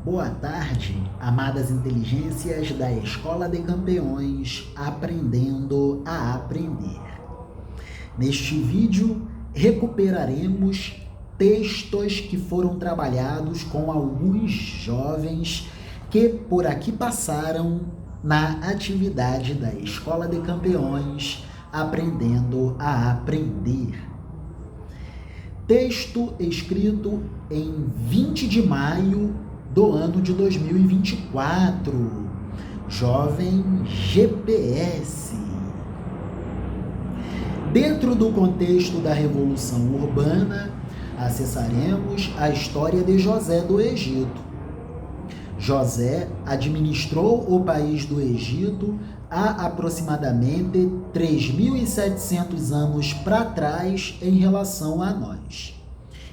Boa tarde, amadas inteligências da Escola de Campeões, aprendendo a aprender. Neste vídeo, recuperaremos textos que foram trabalhados com alguns jovens que por aqui passaram na atividade da Escola de Campeões, aprendendo a aprender. Texto escrito em 20 de maio do ano de 2024, Jovem GPS. Dentro do contexto da Revolução Urbana, acessaremos a história de José do Egito. José administrou o país do Egito há aproximadamente 3.700 anos para trás em relação a nós.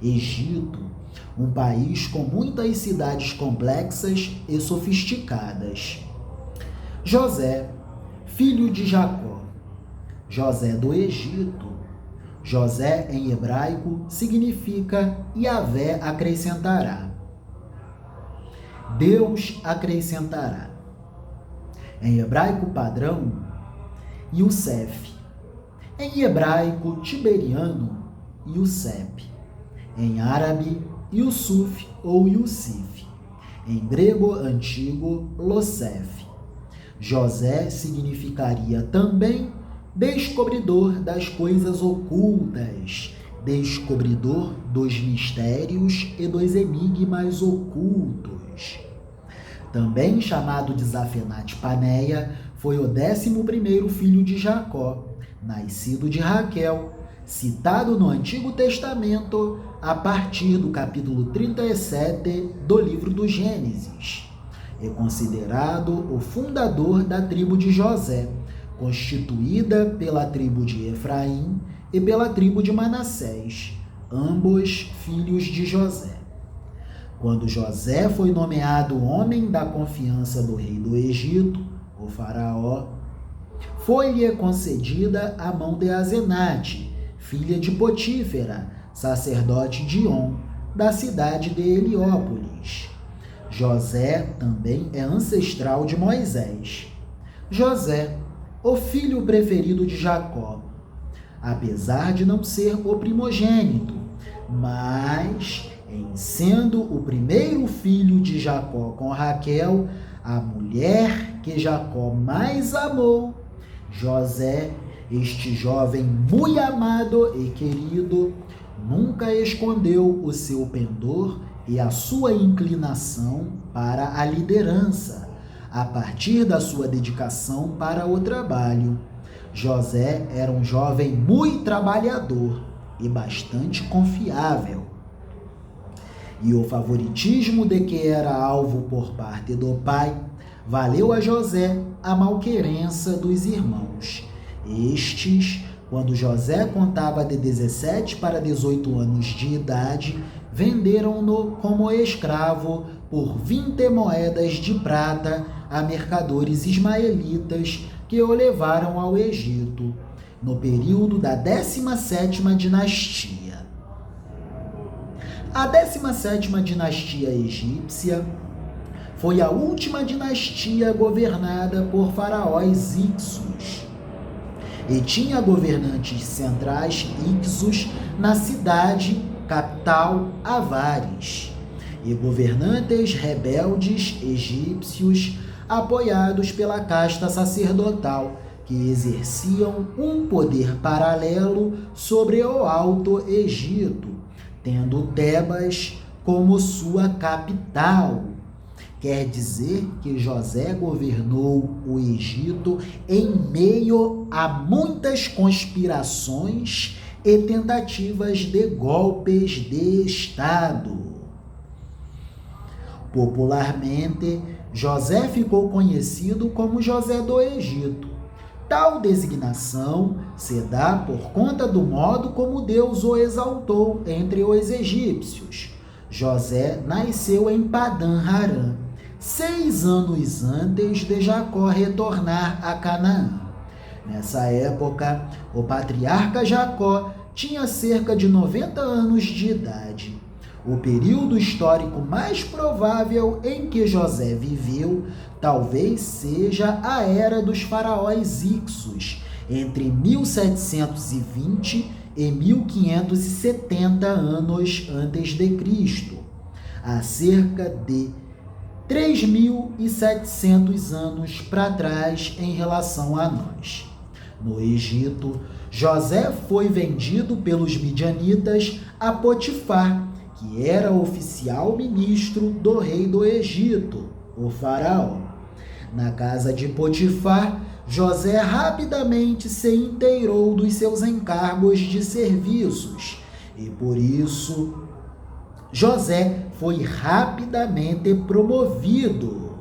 Egito, um país com muitas cidades complexas e sofisticadas. José, filho de Jacó. José do Egito. José, em hebraico, significa Yahvé acrescentará. Deus acrescentará. Em hebraico padrão, Yosef. Em hebraico tiberiano, Yosep. Em árabe, Yusuf ou Yusif. Em grego antigo, Losef. José significaria também descobridor das coisas ocultas, descobridor dos mistérios e dos enigmas ocultos. Também chamado de Zafenate Paneia, foi o 11º filho de Jacó, nascido de Raquel, citado no Antigo Testamento a partir do capítulo 37 do livro do Gênesis. É considerado o fundador da tribo de José, constituída pela tribo de Efraim e pela tribo de Manassés, ambos filhos de José. Quando José foi nomeado homem da confiança do rei do Egito, o faraó, foi-lhe concedida a mão de Azenate, filha de Potífera, sacerdote de On, da cidade de Heliópolis. José também é ancestral de Moisés. José, o filho preferido de Jacó, apesar de não ser o primogênito, mas em sendo o primeiro filho de Jacó com Raquel, a mulher que Jacó mais amou, José, este jovem muito amado e querido, nunca escondeu o seu pendor e a sua inclinação para a liderança, a partir da sua dedicação para o trabalho. José era um jovem muito trabalhador e bastante confiável. E o favoritismo de que era alvo por parte do pai valeu a José a malquerença dos irmãos. Estes, quando José contava de 17 para 18 anos de idade, venderam-no como escravo por 20 moedas de prata a mercadores ismaelitas que o levaram ao Egito, no período da 17ª dinastia. A 17ª dinastia egípcia foi a última dinastia governada por faraós Ixos e tinha governantes centrais Ixos na cidade capital Avares e governantes rebeldes egípcios apoiados pela casta sacerdotal que exerciam um poder paralelo sobre o Alto Egito, tendo Tebas como sua capital. Quer dizer que José governou o Egito em meio a muitas conspirações e tentativas de golpes de Estado. Popularmente, José ficou conhecido como José do Egito. Tal designação se dá por conta do modo como Deus o exaltou entre os egípcios. José nasceu em Padã-Arã, 6 anos antes de Jacó retornar a Canaã. Nessa época, o patriarca Jacó tinha cerca de 90 anos de idade. O período histórico mais provável em que José viveu talvez seja a era dos faraós Hicsos, entre 1720 e 1570 anos antes de Cristo, há cerca de 3.700 anos para trás em relação a nós. No Egito, José foi vendido pelos midianitas a Potifar, que era oficial ministro do rei do Egito, o faraó. Na casa de Potifar, José rapidamente se inteirou dos seus encargos de serviços e, por isso, José foi rapidamente promovido.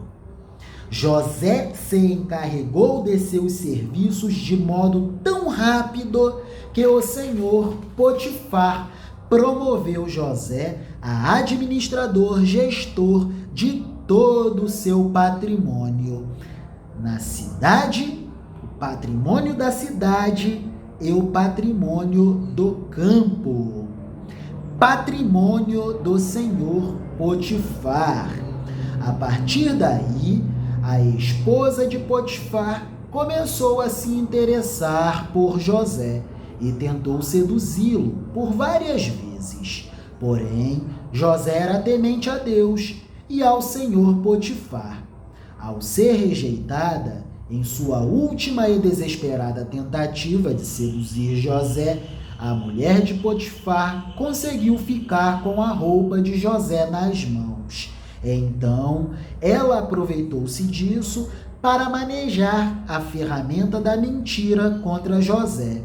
José se encarregou de seus serviços de modo tão rápido que o senhor Potifar promoveu José a administrador gestor de todo o seu patrimônio na cidade, o patrimônio da cidade e o patrimônio do campo. Patrimônio do senhor Potifar. A partir daí, a esposa de Potifar começou a se interessar por José e tentou seduzi-lo por várias vezes. Porém, José era temente a Deus e ao senhor Potifar. Ao ser rejeitada, em sua última e desesperada tentativa de seduzir José, a mulher de Potifar conseguiu ficar com a roupa de José nas mãos. Então, ela aproveitou-se disso para manejar a ferramenta da mentira contra José.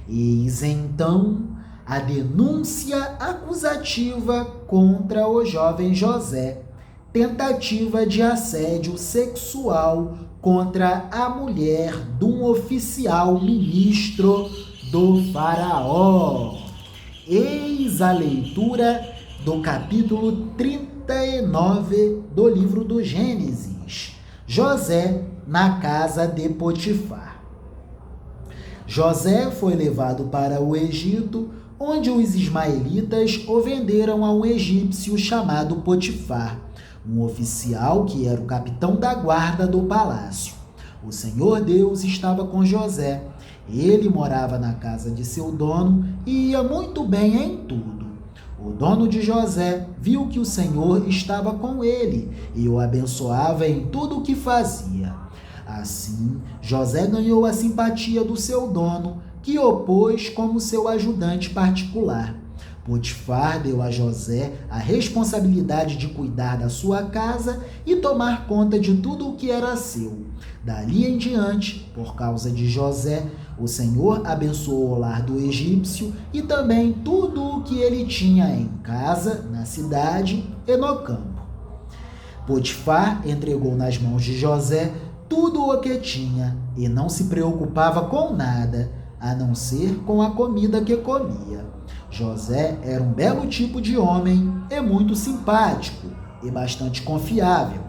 Eis então a denúncia acusativa contra o jovem José, tentativa de assédio sexual contra a mulher de um oficial ministro do faraó. Eis a leitura do capítulo 39 do livro do Gênesis. José na casa de Potifar. José foi levado para o Egito, onde os ismaelitas o venderam a um egípcio chamado Potifar, um oficial que era o capitão da guarda do palácio. O Senhor Deus estava com José. Ele morava na casa de seu dono e ia muito bem em tudo. O dono de José viu que o Senhor estava com ele e o abençoava em tudo o que fazia. Assim, José ganhou a simpatia do seu dono, que o pôs como seu ajudante particular. Potifar deu a José a responsabilidade de cuidar da sua casa e tomar conta de tudo o que era seu. Dali em diante, por causa de José, o Senhor abençoou o lar do egípcio e também tudo o que ele tinha em casa, na cidade e no campo. Potifar entregou nas mãos de José tudo o que tinha e não se preocupava com nada, a não ser com a comida que comia. José era um belo tipo de homem e muito simpático e bastante confiável.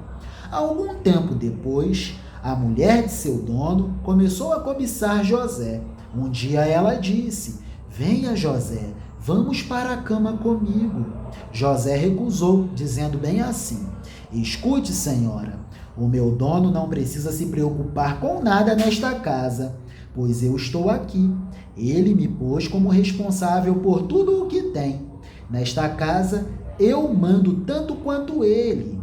Algum tempo depois, a mulher de seu dono começou a cobiçar José. Um dia ela disse: "Venha, José, vamos para a cama comigo." José recusou, dizendo bem assim: "Escute, senhora, o meu dono não precisa se preocupar com nada nesta casa, pois eu estou aqui. Ele me pôs como responsável por tudo o que tem. Nesta casa, eu mando tanto quanto ele.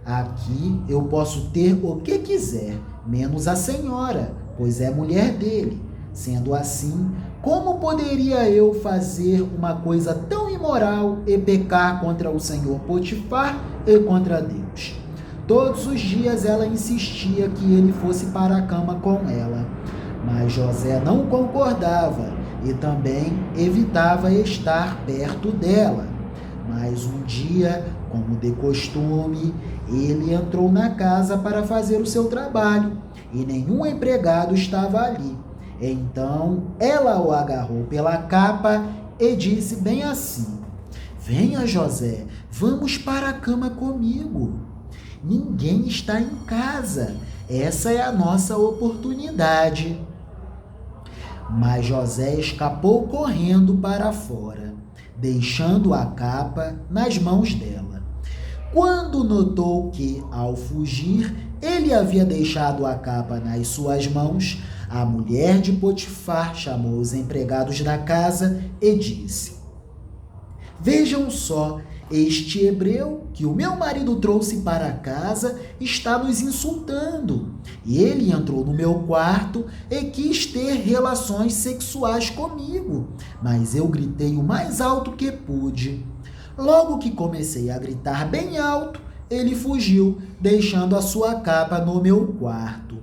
Aqui eu posso ter o que quiser, menos a senhora, pois é mulher dele. Sendo assim, como poderia eu fazer uma coisa tão imoral e pecar contra o senhor Potifar e contra Deus?" Todos os dias ela insistia que ele fosse para a cama com ela, mas José não concordava e também evitava estar perto dela. Mas um dia, como de costume, ele entrou na casa para fazer o seu trabalho e nenhum empregado estava ali. Então ela o agarrou pela capa e disse bem assim: "Venha, José, vamos para a cama comigo. Ninguém está em casa. Essa é a nossa oportunidade." Mas José escapou correndo para fora. deixando a capa nas mãos dela. Quando notou que, ao fugir, ele havia deixado a capa nas suas mãos, a mulher de Potifar chamou os empregados da casa e disse: Vejam só, este hebreu que o meu marido trouxe para casa está nos insultando. Ele entrou no meu quarto e quis ter relações sexuais comigo, mas eu gritei o mais alto que pude. Logo que comecei a gritar bem alto, ele fugiu, deixando a sua capa no meu quarto.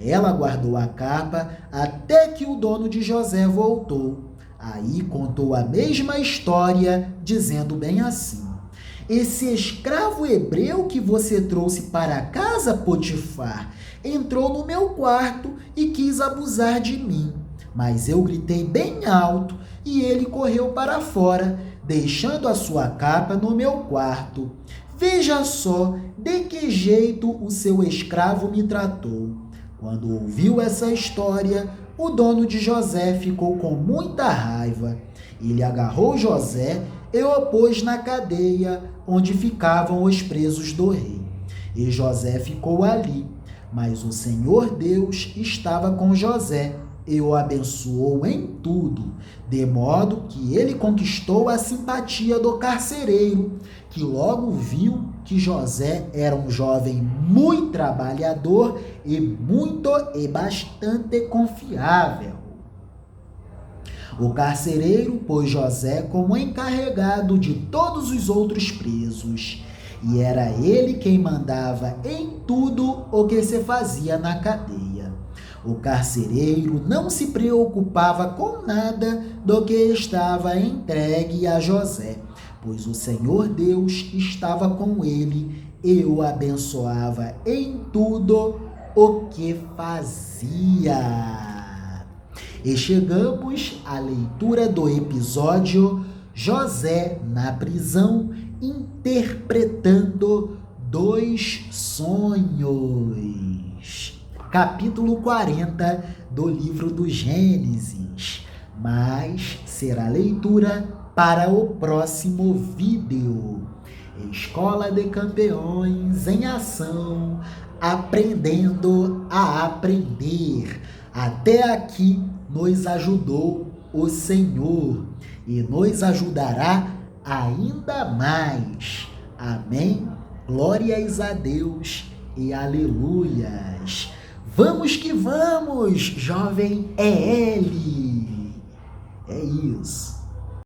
Ela guardou a capa até que o dono de José voltou. Aí contou a mesma história, dizendo bem assim: Esse escravo hebreu que você trouxe para casa, Potifar, entrou no meu quarto e quis abusar de mim. Mas eu gritei bem alto e ele correu para fora, deixando a sua capa no meu quarto. Veja só de que jeito o seu escravo me tratou. Quando ouviu essa história, o dono de José ficou com muita raiva. Ele agarrou José e o pôs na cadeia onde ficavam os presos do rei. E José ficou ali, mas o Senhor Deus estava com José e o abençoou em tudo, de modo que ele conquistou a simpatia do carcereiro, que logo viu que José era um jovem muito trabalhador e bastante confiável. O carcereiro pôs José como encarregado de todos os outros presos, e era ele quem mandava em tudo o que se fazia na cadeia. O carcereiro não se preocupava com nada do que estava entregue a José, pois o Senhor Deus estava com ele e o abençoava em tudo o que fazia. E chegamos à leitura do episódio José na prisão, interpretando 2 sonhos. Capítulo 40 do livro do Gênesis, mas será leitura para o próximo vídeo. Escola de Campeões em ação, aprendendo a aprender. Até aqui nos ajudou o Senhor e nos ajudará ainda mais. Amém? Glórias a Deus e aleluias. Vamos que vamos, jovem é ele. É isso.